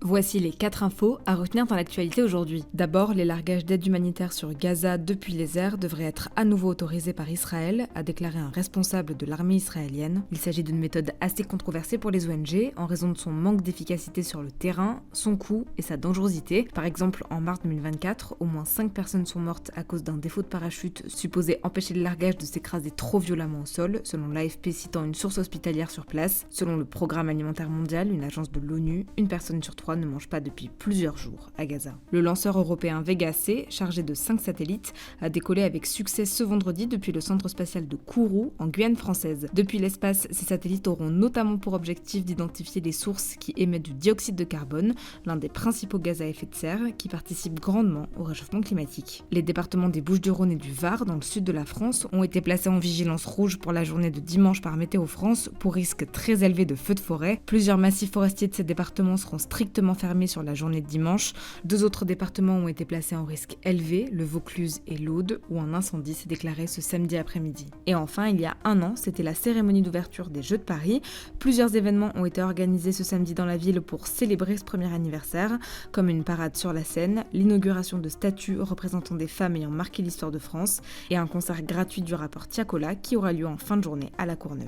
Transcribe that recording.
Voici les 4 infos à retenir dans l'actualité aujourd'hui. D'abord, les largages d'aide humanitaire sur Gaza depuis les airs devraient être à nouveau autorisés par Israël, a déclaré un responsable de l'armée israélienne. Il s'agit d'une méthode assez controversée pour les ONG en raison de son manque d'efficacité sur le terrain, son coût et sa dangerosité. Par exemple, en mars 2024, au moins 5 personnes sont mortes à cause d'un défaut de parachute supposé empêcher le largage de s'écraser trop violemment au sol, selon l'AFP citant une source hospitalière sur place. Selon le Programme alimentaire mondial, une agence de l'ONU, une personne sur 3 ne mange pas depuis plusieurs jours à Gaza. Le lanceur européen Vega C, chargé de 5 satellites, a décollé avec succès ce vendredi depuis le centre spatial de Kourou, en Guyane française. Depuis l'espace, ces satellites auront notamment pour objectif d'identifier les sources qui émettent du dioxyde de carbone, l'un des principaux gaz à effet de serre, qui participent grandement au réchauffement climatique. Les départements des Bouches-du-Rhône et du Var, dans le sud de la France, ont été placés en vigilance rouge pour la journée de dimanche par Météo France pour risque très élevé de feux de forêt. Plusieurs massifs forestiers de ces départements seront strictement fermés sur la journée de dimanche. 2 autres départements ont été placés en risque élevé, le Vaucluse et l'Aude, où un incendie s'est déclaré ce samedi après-midi. Et enfin, il y a un an, c'était la cérémonie d'ouverture des Jeux de Paris. Plusieurs événements ont été organisés ce samedi dans la ville pour célébrer ce premier anniversaire, comme une parade sur la Seine, l'inauguration de statues représentant des femmes ayant marqué l'histoire de France et un concert gratuit du rappeur Tiakola qui aura lieu en fin de journée à la Courneuve.